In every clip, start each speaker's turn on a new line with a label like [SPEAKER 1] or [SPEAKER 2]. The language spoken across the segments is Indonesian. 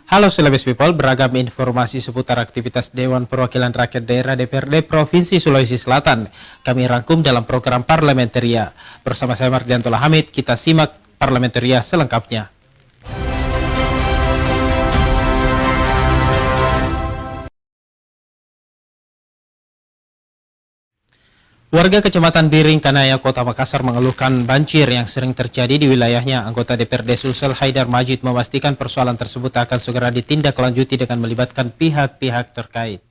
[SPEAKER 1] Halo Celebes People, beragam informasi seputar aktivitas Dewan Perwakilan Rakyat Daerah DPRD Provinsi Sulawesi Selatan kami rangkum dalam program Parlementaria. Bersama saya Mardiantola Hamid, kita simak Parlementaria selengkapnya. Warga Kecamatan Biring, Kanaya, Kota Makassar mengeluhkan banjir yang sering terjadi di wilayahnya. Anggota DPRD Sulsel Haidar Majid memastikan persoalan tersebut akan segera ditindaklanjuti dengan melibatkan pihak-pihak terkait.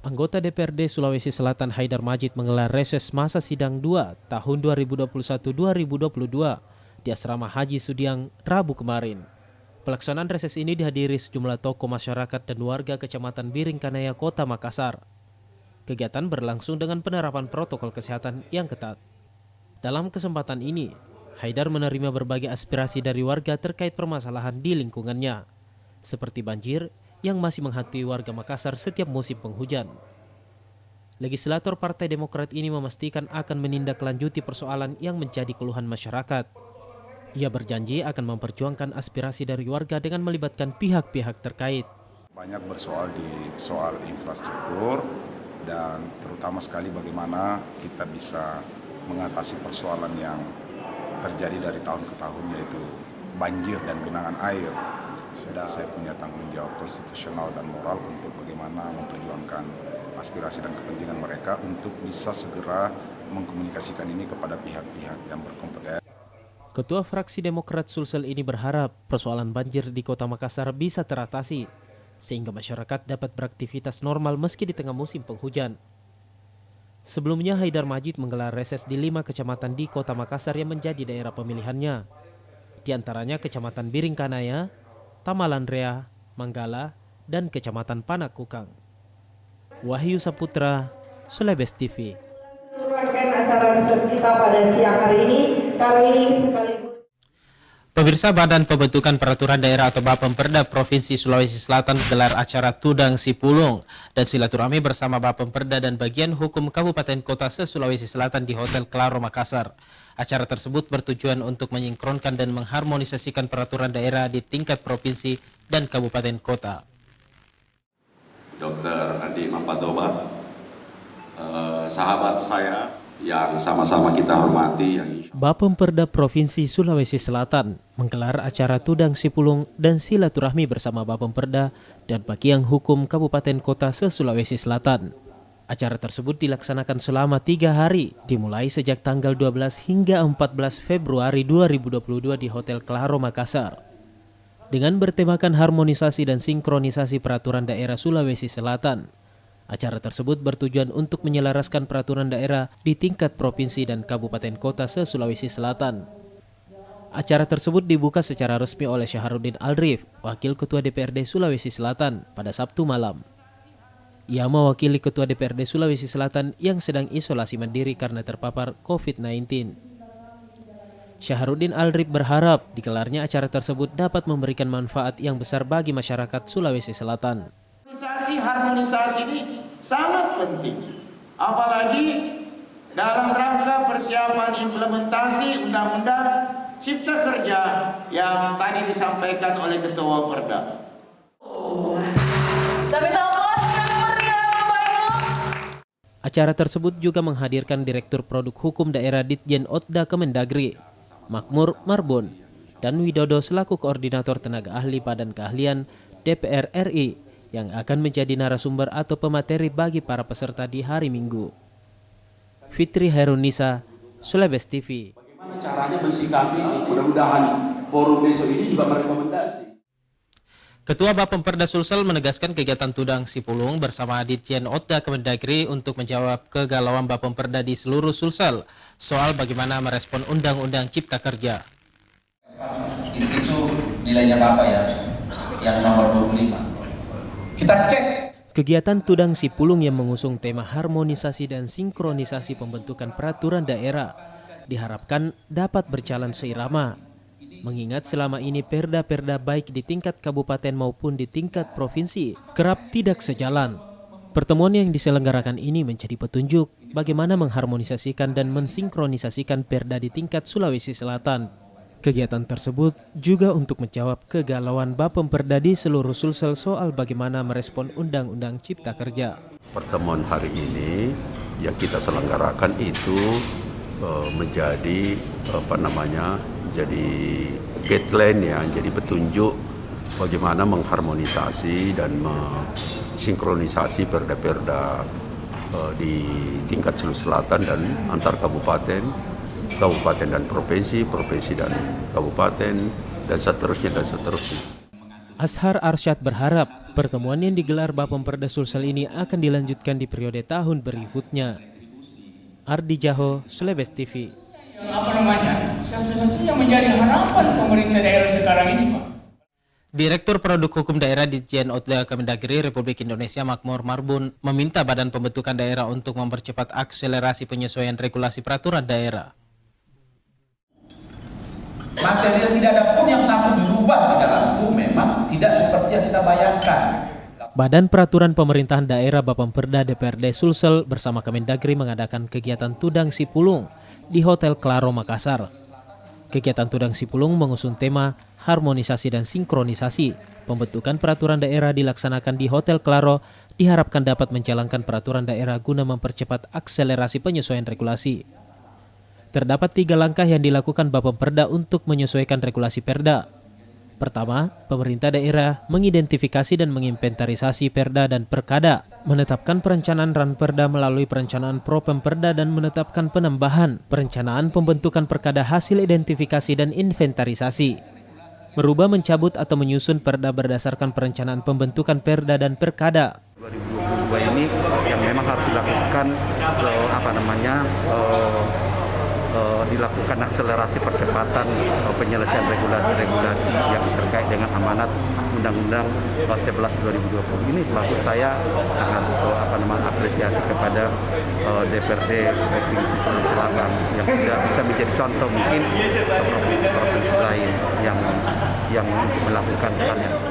[SPEAKER 1] Anggota DPRD Sulawesi Selatan Haidar Majid menggelar reses masa sidang 2 tahun 2021-2022 di Asrama Haji Sudiang Rabu kemarin. Pelaksanaan reses ini dihadiri sejumlah tokoh masyarakat dan warga Kecamatan Biring, Kanaya, Kota Makassar. Kegiatan berlangsung dengan penerapan protokol kesehatan yang ketat. Dalam kesempatan ini, Haidar menerima berbagai aspirasi dari warga terkait permasalahan di lingkungannya, seperti banjir yang masih menghantui warga Makassar setiap musim penghujan. Legislator Partai Demokrat ini memastikan akan menindaklanjuti persoalan yang menjadi keluhan masyarakat. Ia berjanji akan memperjuangkan aspirasi dari warga dengan melibatkan pihak-pihak terkait.
[SPEAKER 2] Banyak bersoal di soal infrastruktur dan terutama sekali bagaimana kita bisa mengatasi persoalan yang terjadi dari tahun ke tahun, yaitu banjir dan genangan air. Dan saya punya tanggung jawab konstitusional dan moral untuk bagaimana memperjuangkan aspirasi dan kepentingan mereka untuk bisa segera mengkomunikasikan ini kepada pihak-pihak yang berkompeten.
[SPEAKER 1] Ketua Fraksi Demokrat Sulsel ini berharap persoalan banjir di Kota Makassar bisa teratasi, sehingga masyarakat dapat beraktivitas normal meski di tengah musim penghujan. Sebelumnya Haidar Majid menggelar reses di 5 kecamatan di Kota Makassar yang menjadi daerah pemilihannya. Di antaranya Kecamatan Biring Kanaya, Tamalan Rea, Manggala, dan Kecamatan Panakukang. Wahyu Saputra, Celebes TV.
[SPEAKER 3] Acara reses kita pada siang hari ini kami sekaligus.
[SPEAKER 1] Pemirsa, Badan Pembentukan Peraturan Daerah atau Bapemperda Provinsi Sulawesi Selatan gelar acara Tudang Sipulung dan silaturahmi bersama Bapemperda dan bagian hukum Kabupaten Kota se-Sulawesi Selatan di Hotel Claro Makassar. Acara tersebut bertujuan untuk menyinkronkan dan mengharmonisasikan peraturan daerah di tingkat provinsi dan kabupaten kota.
[SPEAKER 4] Dr. Adi Mapatoba, sahabat saya yang sama-sama kita hormati.
[SPEAKER 1] Bapemperda Provinsi Sulawesi Selatan menggelar acara Tudang Sipulung dan silaturahmi bersama Bapemperda dan bagian hukum Kabupaten Kota se-Sulawesi Selatan. Acara tersebut dilaksanakan selama 3 hari, dimulai sejak tanggal 12 hingga 14 Februari 2022 di Hotel Claro Makassar. Dengan bertemakan harmonisasi dan sinkronisasi peraturan daerah Sulawesi Selatan, acara tersebut bertujuan untuk menyelaraskan peraturan daerah di tingkat provinsi dan kabupaten kota se-Sulawesi Selatan. Acara tersebut dibuka secara resmi oleh Syahrudin Alrif, Wakil Ketua DPRD Sulawesi Selatan, pada Sabtu malam. Ia mewakili Ketua DPRD Sulawesi Selatan yang sedang isolasi mandiri karena terpapar COVID-19. Syahrudin Alrif berharap digelarnya acara tersebut dapat memberikan manfaat yang besar bagi masyarakat Sulawesi Selatan.
[SPEAKER 5] Harmonisasi ini sangat penting, apalagi dalam rangka persiapan implementasi Undang-Undang Cipta Kerja yang tadi disampaikan oleh Ketua Perda.
[SPEAKER 1] Acara tersebut juga menghadirkan Direktur Produk Hukum Daerah Ditjen Otda Kemendagri, Makmur Marbon, dan Widodo selaku Koordinator Tenaga Ahli Badan Keahlian DPR RI yang akan menjadi narasumber atau pemateri bagi para peserta di hari Minggu. Fitri Herunisa, Celebes TV.
[SPEAKER 6] Bagaimana caranya mensikapi, mudah-mudahan forum besok ini juga merekomendasi.
[SPEAKER 1] Ketua Bapemperda Sulsel menegaskan kegiatan Tudang Sipulung bersama Ditjen Otda Kemendagri untuk menjawab kegalauan Bapemperda di seluruh Sulsel soal bagaimana merespon Undang-Undang Cipta Kerja.
[SPEAKER 7] Itu nilainya Bapak ya, yang nomor 25. Kita cek.
[SPEAKER 1] Kegiatan Tudang Sipulung yang mengusung tema harmonisasi dan sinkronisasi pembentukan peraturan daerah diharapkan dapat berjalan seirama, mengingat selama ini perda-perda baik di tingkat kabupaten maupun di tingkat provinsi kerap tidak sejalan. Pertemuan yang diselenggarakan ini menjadi petunjuk bagaimana mengharmonisasikan dan mensinkronisasikan Perda di tingkat Sulawesi Selatan. Kegiatan tersebut juga untuk menjawab kegalauan Bapemperda di seluruh Sulsel soal bagaimana merespon Undang-Undang Cipta Kerja.
[SPEAKER 8] Pertemuan hari ini yang kita selenggarakan itu menjadi jadi guideline ya, jadi petunjuk bagaimana mengharmonisasi dan mensinkronisasi perda-perda di tingkat Sulawesi Selatan dan antar kabupaten dan provinsi dan kabupaten dan seterusnya.
[SPEAKER 1] Ashar Arsyad berharap pertemuan yang digelar Bapemperda Sulsel ini akan dilanjutkan di periode tahun berikutnya. Ardi Jaho, Sulawesi TV.
[SPEAKER 9] Satu-satunya menjadi harapan pemerintah daerah sekarang ini, Pak.
[SPEAKER 1] Direktur Produk Hukum Daerah Ditjen Otda Kemendagri Republik Indonesia Makmur Marbun meminta Badan Pembentukan Daerah untuk mempercepat akselerasi penyesuaian regulasi peraturan daerah.
[SPEAKER 7] Materi tidak ada pun yang satu dirubah di dalam itu memang tidak seperti yang kita bayangkan.
[SPEAKER 1] Badan Peraturan Pemerintahan Daerah Bapemperda DPRD Sulsel bersama Kemendagri mengadakan kegiatan Tudang Sipulung di Hotel Claro Makassar. Kegiatan Tudang Sipulung mengusung tema harmonisasi dan sinkronisasi. Pembentukan peraturan daerah dilaksanakan di Hotel Claro diharapkan dapat menjalankan peraturan daerah guna mempercepat akselerasi penyesuaian regulasi. Terdapat 3 langkah yang dilakukan Bapemperda untuk menyesuaikan regulasi Perda. Pertama, pemerintah daerah mengidentifikasi dan menginventarisasi Perda dan Perkada, menetapkan perencanaan Ranperda melalui perencanaan Propemperda dan menetapkan penambahan perencanaan pembentukan Perkada hasil identifikasi dan inventarisasi. Merubah, mencabut atau menyusun Perda berdasarkan perencanaan pembentukan Perda dan Perkada.
[SPEAKER 8] 2022 ini yang memang harus dilakukan dilakukan akselerasi percepatan penyelesaian regulasi-regulasi yang terkait dengan amanat Undang-Undang 11 2020 ini. Bagus, saya sangat apresiasi kepada DPRD Provinsi Sulawesi Selatan yang sudah bisa menjadi contoh mungkin provinsi-provinsi lain yang melakukan hal yang sama.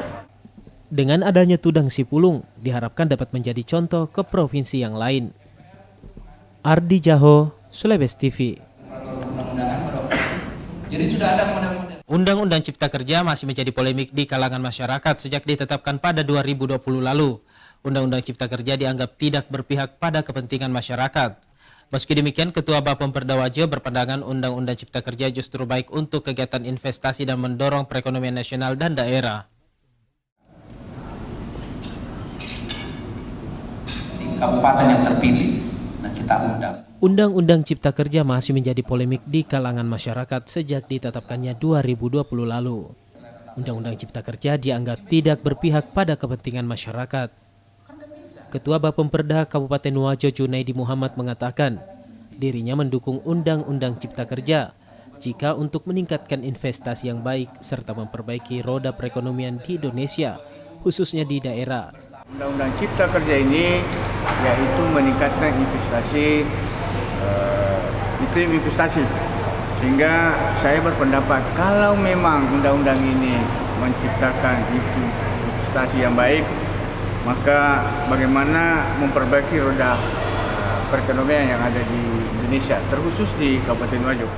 [SPEAKER 1] Dengan adanya Tudang Sipulung diharapkan dapat menjadi contoh ke provinsi yang lain. Ardi Jaho, Sulawesi TV.
[SPEAKER 7] Jadi sudah ada
[SPEAKER 1] Undang-Undang Cipta Kerja masih menjadi polemik di kalangan masyarakat sejak ditetapkan pada 2020 lalu. Undang-Undang Cipta Kerja dianggap tidak berpihak pada kepentingan masyarakat. Meski demikian, Ketua Bapemperda Wajo berpandangan Undang-Undang Cipta Kerja justru baik untuk kegiatan investasi dan mendorong perekonomian nasional dan daerah.
[SPEAKER 7] Kabupaten yang terpilih, nah kita undang.
[SPEAKER 1] Undang-Undang Cipta Kerja masih menjadi polemik di kalangan masyarakat sejak ditetapkannya 2020 lalu. Undang-Undang Cipta Kerja dianggap tidak berpihak pada kepentingan masyarakat. Ketua Bapemperda Kabupaten Wajo Junaidi Muhammad mengatakan, dirinya mendukung Undang-Undang Cipta Kerja jika untuk meningkatkan investasi yang baik serta memperbaiki roda perekonomian di Indonesia, khususnya di daerah.
[SPEAKER 10] Undang-Undang Cipta Kerja ini yaitu meningkatkan investasi, iklim investasi, sehingga saya berpendapat kalau memang undang-undang ini menciptakan iklim investasi yang baik, maka bagaimana memperbaiki roda perekonomian yang ada di Indonesia, terkhusus di Kabupaten Wajo.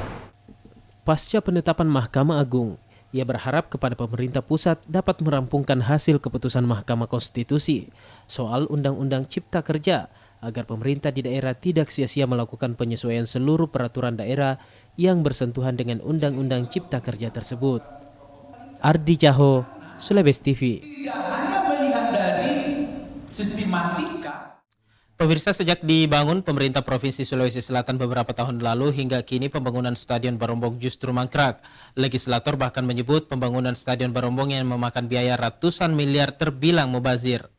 [SPEAKER 1] Pasca penetapan Mahkamah Agung, ia berharap kepada pemerintah pusat dapat merampungkan hasil keputusan Mahkamah Konstitusi soal Undang-Undang Cipta Kerja agar pemerintah di daerah tidak sia-sia melakukan penyesuaian seluruh peraturan daerah yang bersentuhan dengan Undang-Undang Cipta Kerja tersebut. Ardi Jaho, Sulawesi TV.
[SPEAKER 7] Tidak hanya melihat dari sistematika.
[SPEAKER 1] Pemirsa, sejak dibangun pemerintah Provinsi Sulawesi Selatan beberapa tahun lalu hingga kini pembangunan Stadion Barombong justru mangkrak. Legislator bahkan menyebut pembangunan Stadion Barombong yang memakan biaya ratusan miliar terbilang mubazir.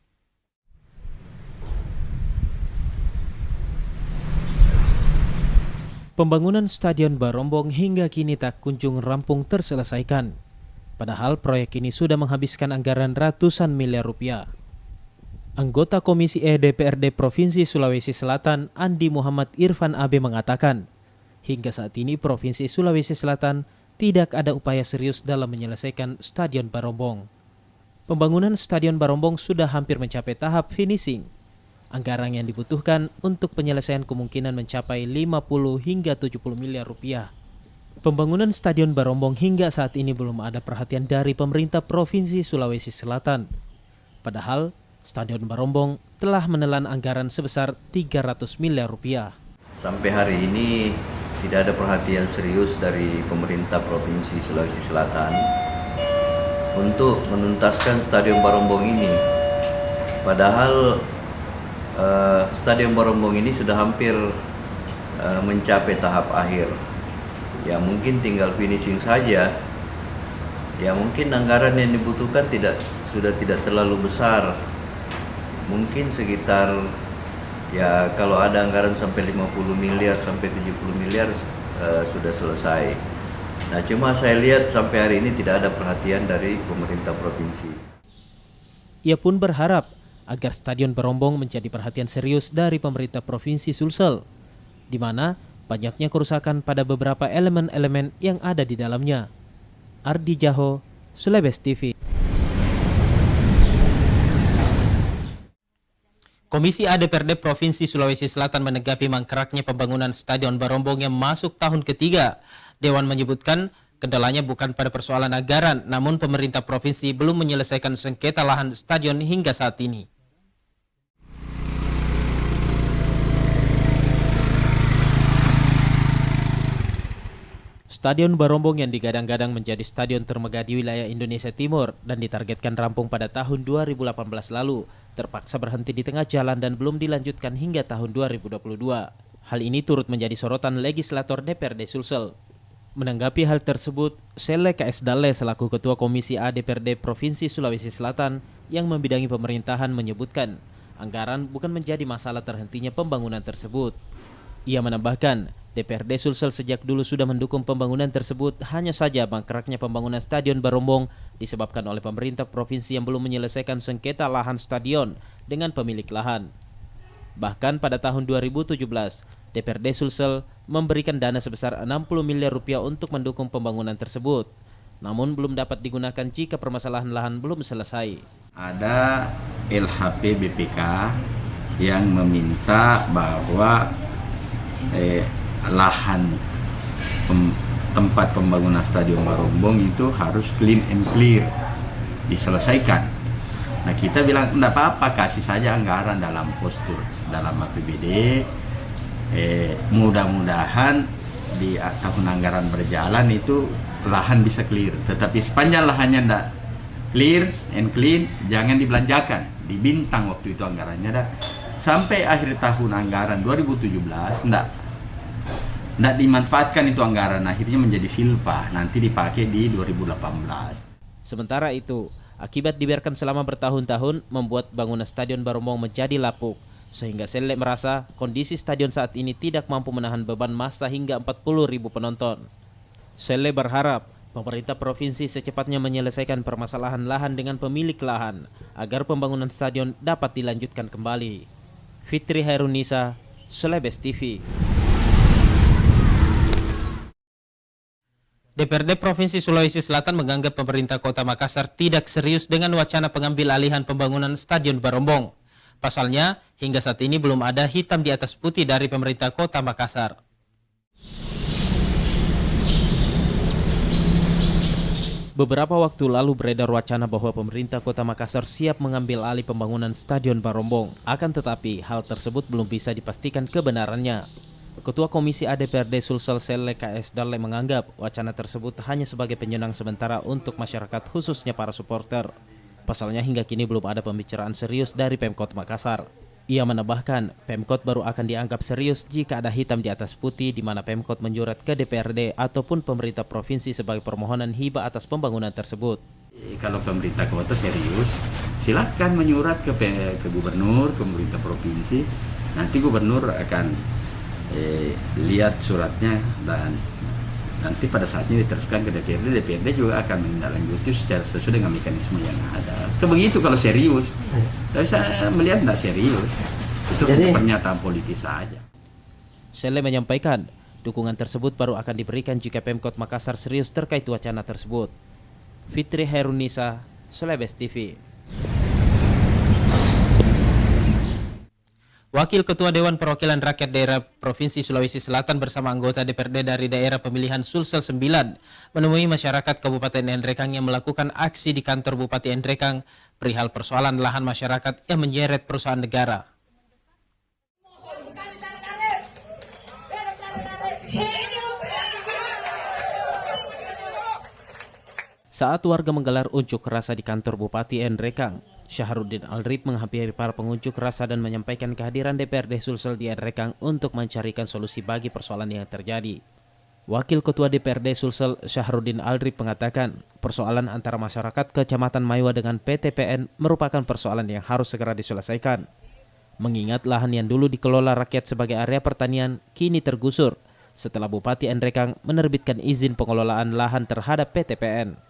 [SPEAKER 1] Pembangunan Stadion Barombong hingga kini tak kunjung rampung terselesaikan. Padahal proyek ini sudah menghabiskan anggaran ratusan miliar rupiah. Anggota Komisi E DPRD Provinsi Sulawesi Selatan, Andi Muhammad Irfan Abe mengatakan, hingga saat ini Provinsi Sulawesi Selatan tidak ada upaya serius dalam menyelesaikan Stadion Barombong. Pembangunan Stadion Barombong sudah hampir mencapai tahap finishing. Anggaran yang dibutuhkan untuk penyelesaian kemungkinan mencapai 50 hingga 70 miliar rupiah. Pembangunan Stadion Barombong hingga saat ini belum ada perhatian dari pemerintah Provinsi Sulawesi Selatan. Padahal, Stadion Barombong telah menelan anggaran sebesar 300 miliar rupiah.
[SPEAKER 11] Sampai hari ini tidak ada perhatian serius dari pemerintah Provinsi Sulawesi Selatan untuk menuntaskan Stadion Barombong ini. Padahal Stadion Barombong ini sudah hampir mencapai tahap akhir. Ya mungkin tinggal finishing saja. Ya mungkin anggaran yang dibutuhkan sudah tidak terlalu besar. Mungkin sekitar ya kalau ada anggaran sampai 50 miliar sampai 70 miliar sudah selesai. Nah cuma saya lihat sampai hari ini tidak ada perhatian dari pemerintah provinsi.
[SPEAKER 1] Ia pun berharap agar Stadion Barombong menjadi perhatian serius dari pemerintah Provinsi Sulsel, di mana banyaknya kerusakan pada beberapa elemen-elemen yang ada di dalamnya. Ardi Jaho, Sulawesi TV. Komisi A DPRD Provinsi Sulawesi Selatan menanggapi mangkraknya pembangunan Stadion Barombong yang masuk tahun ketiga. Dewan menyebutkan kendalanya bukan pada persoalan anggaran, namun pemerintah provinsi belum menyelesaikan sengketa lahan stadion hingga saat ini. Stadion Barombong yang digadang-gadang menjadi stadion termegah di wilayah Indonesia Timur dan ditargetkan rampung pada tahun 2018 lalu, terpaksa berhenti di tengah jalan dan belum dilanjutkan hingga tahun 2022. Hal ini turut menjadi sorotan legislator DPRD Sulsel. Menanggapi hal tersebut, Sele KS Dalle selaku Ketua Komisi A DPRD Provinsi Sulawesi Selatan yang membidangi pemerintahan menyebutkan, anggaran bukan menjadi masalah terhentinya pembangunan tersebut. Ia menambahkan, DPRD Sulsel sejak dulu sudah mendukung pembangunan tersebut, hanya saja mangkraknya pembangunan Stadion Barombong disebabkan oleh pemerintah provinsi yang belum menyelesaikan sengketa lahan stadion dengan pemilik lahan. Bahkan pada tahun 2017, DPRD Sulsel memberikan dana sebesar 60 miliar rupiah untuk mendukung pembangunan tersebut. Namun belum dapat digunakan jika permasalahan lahan belum selesai.
[SPEAKER 12] Ada LHP BPK yang meminta bahwa lahan tempat pembangunan Stadion Barombong itu harus clean and clear, diselesaikan. Nah kita bilang enggak apa-apa, kasih saja anggaran dalam postur, dalam APBD. Mudah-mudahan di tahun anggaran berjalan itu lahan bisa clear. Tetapi sepanjang lahannya enggak clear and clean, jangan dibelanjakan. Di Bintang waktu itu anggarannya ada. Sampai akhir tahun anggaran 2017 enggak dimanfaatkan itu anggaran, akhirnya menjadi silpa, nanti dipakai di 2018.
[SPEAKER 1] Sementara itu, akibat dibiarkan selama bertahun-tahun membuat bangunan Stadion Barombong menjadi lapuk, sehingga Sele merasa kondisi stadion saat ini tidak mampu menahan beban massa hingga 40.000 penonton. Sele berharap pemerintah provinsi secepatnya menyelesaikan permasalahan lahan dengan pemilik lahan agar pembangunan stadion dapat dilanjutkan kembali. Fitri Hairunisa, Sulawesi TV. DPRD Provinsi Sulawesi Selatan menganggap pemerintah Kota Makassar tidak serius dengan wacana pengambil alihan pembangunan Stadion Barombong. Pasalnya, hingga saat ini belum ada hitam di atas putih dari pemerintah Kota Makassar. Beberapa waktu lalu beredar wacana bahwa pemerintah Kota Makassar siap mengambil alih pembangunan Stadion Barombong. Akan tetapi, hal tersebut belum bisa dipastikan kebenarannya. Ketua Komisi A DPRD Sulsel Sele KS Dalle menganggap wacana tersebut hanya sebagai penyenang sementara untuk masyarakat khususnya para supporter. Pasalnya hingga kini belum ada pembicaraan serius dari Pemkot Makassar. Ia menambahkan Pemkot baru akan dianggap serius jika ada hitam di atas putih di mana Pemkot menjurat ke DPRD ataupun pemerintah provinsi sebagai permohonan hibah atas pembangunan tersebut.
[SPEAKER 12] Kalau pemerintah kota serius, silakan menyurat ke gubernur, ke pemerintah provinsi. Nanti gubernur akan lihat suratnya dan nanti pada saatnya diteruskan ke DPRD. DPRD juga akan menindaklanjuti secara sesuai dengan mekanisme yang ada. Itu begitu kalau serius. Tapi saya melihat tidak serius. Itu pernyataan politis saja.
[SPEAKER 1] Sele menyampaikan dukungan tersebut baru akan diberikan jika Pemkot Makassar serius terkait wacana tersebut. Fitri Hairunisa, Sulawesi TV. Wakil Ketua Dewan Perwakilan Rakyat Daerah Provinsi Sulawesi Selatan bersama anggota DPRD dari daerah pemilihan Sulsel 9 menemui masyarakat Kabupaten Endrekang yang melakukan aksi di kantor Bupati Endrekang perihal persoalan lahan masyarakat yang menyeret perusahaan negara. Saat warga menggelar unjuk rasa di kantor Bupati Endrekang, Syahrudin Aldrip menghampiri para pengunjuk rasa dan menyampaikan kehadiran DPRD Sulsel di Endrekang untuk mencarikan solusi bagi persoalan yang terjadi. Wakil Ketua DPRD Sulsel Syahrudin Aldrip mengatakan, persoalan antara masyarakat Kecamatan Maiwa dengan PTPN merupakan persoalan yang harus segera diselesaikan. Mengingat lahan yang dulu dikelola rakyat sebagai area pertanian kini tergusur setelah Bupati Endrekang menerbitkan izin pengelolaan lahan terhadap PTPN.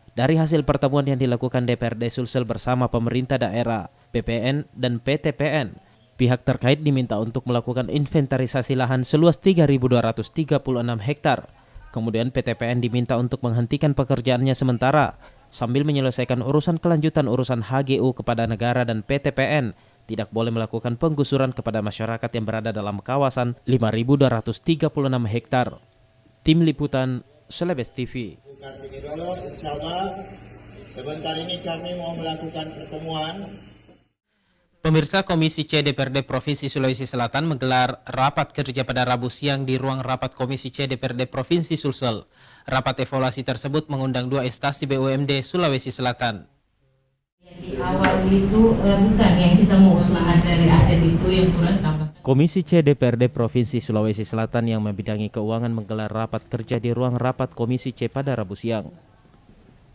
[SPEAKER 1] Dari hasil pertemuan yang dilakukan DPRD Sulsel bersama pemerintah daerah, PPN, dan PTPN, pihak terkait diminta untuk melakukan inventarisasi lahan seluas 3.236 hektar. Kemudian PTPN diminta untuk menghentikan pekerjaannya sementara sambil menyelesaikan urusan kelanjutan urusan HGU kepada negara, dan PTPN tidak boleh melakukan penggusuran kepada masyarakat yang berada dalam kawasan 5.236 hektar. Tim Liputan Celebes TV.
[SPEAKER 5] Insyaallah sebentar ini kami mau melakukan pertemuan.
[SPEAKER 1] Pemirsa, Komisi C DPRD Provinsi Sulawesi Selatan menggelar rapat kerja pada Rabu siang di ruang rapat Komisi C DPRD Provinsi Sulsel. Rapat evaluasi tersebut mengundang 2 instansi BUMD Sulawesi Selatan.
[SPEAKER 13] Di awal itu bukan yang kita mau usaha dari aset itu yang kurang tambah.
[SPEAKER 1] Komisi C DPRD Provinsi Sulawesi Selatan yang membidangi keuangan menggelar rapat kerja di ruang rapat Komisi C pada Rabu siang.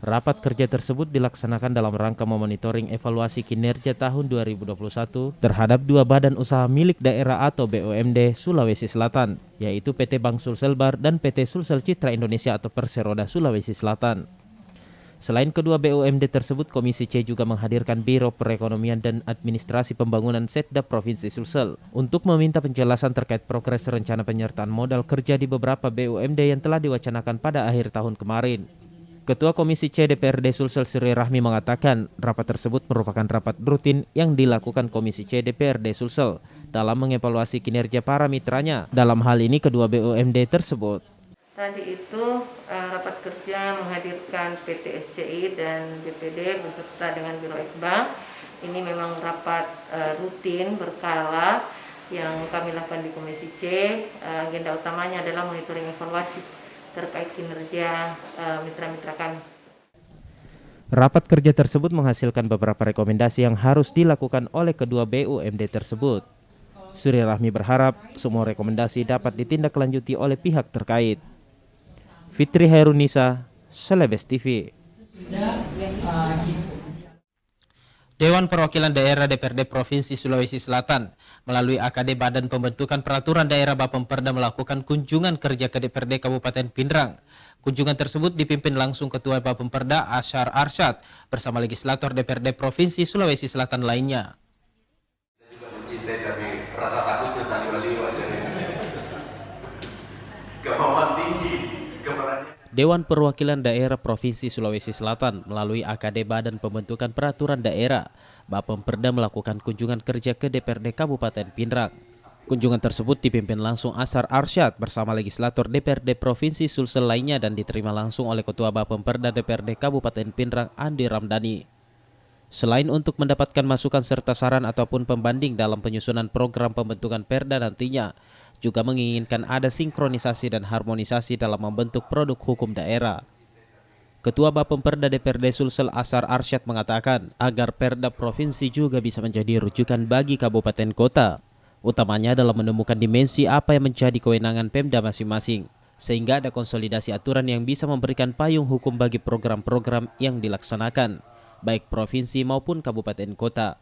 [SPEAKER 1] Rapat kerja tersebut dilaksanakan dalam rangka memonitoring evaluasi kinerja tahun 2021 terhadap 2 badan usaha milik daerah atau BUMD Sulawesi Selatan, yaitu PT Bank Sulselbar dan PT Sulsel Citra Indonesia atau Perseroda Sulawesi Selatan. Selain kedua BUMD tersebut, Komisi C juga menghadirkan Biro Perekonomian dan Administrasi Pembangunan Setda Provinsi Sulsel untuk meminta penjelasan terkait progres rencana penyertaan modal kerja di beberapa BUMD yang telah diwacanakan pada akhir tahun kemarin. Ketua Komisi C DPRD Sulsel Sri Rahmi mengatakan rapat tersebut merupakan rapat rutin yang dilakukan Komisi C DPRD Sulsel dalam mengevaluasi kinerja para mitranya, dalam hal ini kedua BUMD tersebut.
[SPEAKER 13] Tadi itu rapat kerja menghadirkan PT SCI dan DPD beserta dengan Biro Ekba. Ini memang rapat rutin berkala yang kami lakukan di Komisi C. Agenda utamanya adalah monitoring evaluasi terkait kinerja mitra-mitra kami.
[SPEAKER 1] Rapat kerja tersebut menghasilkan beberapa rekomendasi yang harus dilakukan oleh kedua BUMD tersebut. Sri Rahmi berharap semua rekomendasi dapat ditindaklanjuti oleh pihak terkait. Fitri Hairunisa, Celebes TV. Dewan Perwakilan Daerah DPRD Provinsi Sulawesi Selatan melalui AKD Badan Pembentukan Peraturan Daerah Bapemperda melakukan kunjungan kerja ke DPRD Kabupaten Pindrang. Kunjungan tersebut dipimpin langsung Ketua Bapemperda Ashar Arsyad bersama legislator DPRD Provinsi Sulawesi Selatan lainnya.
[SPEAKER 6] Kita juga mencintai tapi rasa takutnya tadi waliwa jadi kemauan tinggi.
[SPEAKER 1] Dewan Perwakilan Daerah Provinsi Sulawesi Selatan melalui AKD Badan Pembentukan Peraturan Daerah Bapemperda melakukan kunjungan kerja ke DPRD Kabupaten Pindrang. Kunjungan tersebut dipimpin langsung Ashar Arsyad bersama legislator DPRD Provinsi Sulsel lainnya dan diterima langsung oleh Ketua Bapemperda DPRD Kabupaten Pindrang Andi Ramdhani. Selain untuk mendapatkan masukan serta saran ataupun pembanding dalam penyusunan program pembentukan Perda nantinya, juga menginginkan ada sinkronisasi dan harmonisasi dalam membentuk produk hukum daerah. Ketua Bapemperda DPRD Sulsel Ashar Arsyad mengatakan agar Perda Provinsi juga bisa menjadi rujukan bagi kabupaten kota, utamanya dalam menemukan dimensi apa yang menjadi kewenangan Pemda masing-masing, sehingga ada konsolidasi aturan yang bisa memberikan payung hukum bagi program-program yang dilaksanakan, baik provinsi maupun kabupaten kota.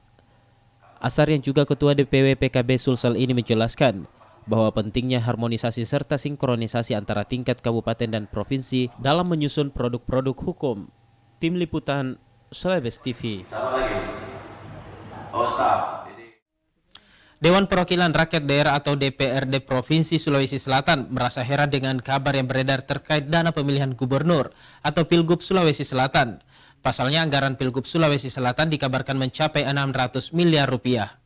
[SPEAKER 1] Ashar yang juga Ketua DPW PKB Sulsel ini menjelaskan bahwa pentingnya harmonisasi serta sinkronisasi antara tingkat kabupaten dan provinsi dalam menyusun produk-produk hukum. Tim Liputan Celebes TV. Dewan Perwakilan Rakyat Daerah atau DPRD Provinsi Sulawesi Selatan merasa heran dengan kabar yang beredar terkait dana pemilihan gubernur atau Pilgub Sulawesi Selatan. Pasalnya anggaran Pilgub Sulawesi Selatan dikabarkan mencapai 600 miliar rupiah.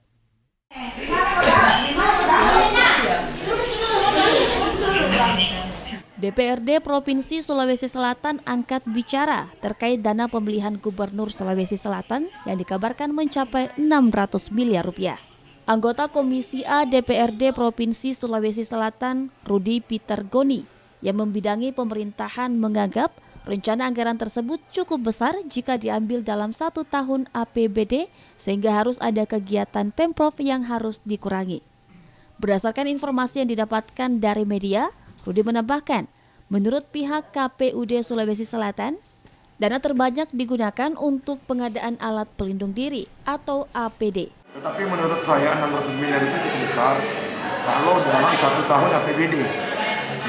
[SPEAKER 14] DPRD Provinsi Sulawesi Selatan angkat bicara terkait dana pemilihan Gubernur Sulawesi Selatan yang dikabarkan mencapai 600 miliar rupiah. Anggota Komisi A DPRD Provinsi Sulawesi Selatan, Rudi Peter Goni, yang membidangi pemerintahan menganggap rencana anggaran tersebut cukup besar jika diambil dalam 1 tahun APBD sehingga harus ada kegiatan Pemprov yang harus dikurangi. Berdasarkan informasi yang didapatkan dari media, Rudi menambahkan, menurut pihak KPUD Sulawesi Selatan, dana terbanyak digunakan untuk pengadaan alat pelindung diri atau APD.
[SPEAKER 15] Tetapi menurut saya 600 miliar itu cukup besar kalau dalam 1 tahun APBD.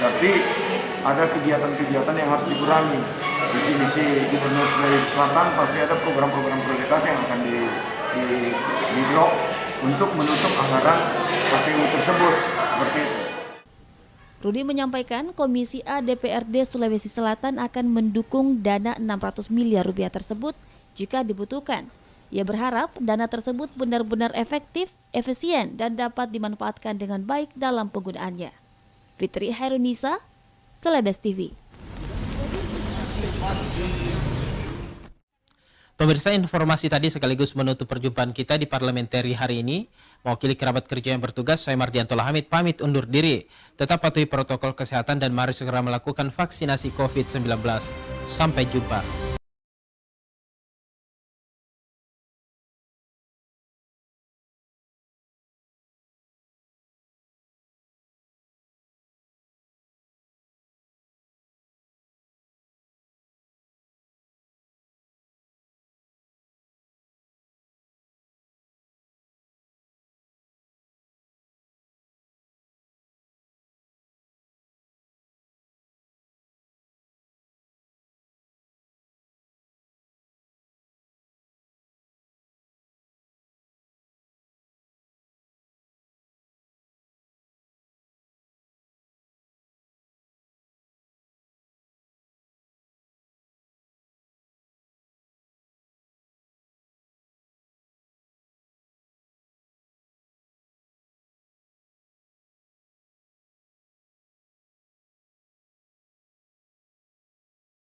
[SPEAKER 15] Berarti ada kegiatan-kegiatan yang harus dikurangi. Misi-misi Gubernur Sulawesi Selatan pasti ada program-program prioritas yang akan di blok untuk menutup anggaran KPU tersebut. Seperti itu.
[SPEAKER 14] Rudi menyampaikan Komisi A DPRD Sulawesi Selatan akan mendukung dana 600 miliar rupiah tersebut jika dibutuhkan. Ia berharap dana tersebut benar-benar efektif, efisien, dan dapat dimanfaatkan dengan baik dalam penggunaannya. Fitri Hairunisa, Celebes TV.
[SPEAKER 1] Pemirsa, informasi tadi sekaligus menutup perjumpaan kita di Parliamentary hari ini. Mewakili kerabat kerja yang bertugas, saya Mardianto Hamid pamit undur diri. Tetap patuhi protokol kesehatan dan mari segera melakukan vaksinasi COVID-19. Sampai jumpa.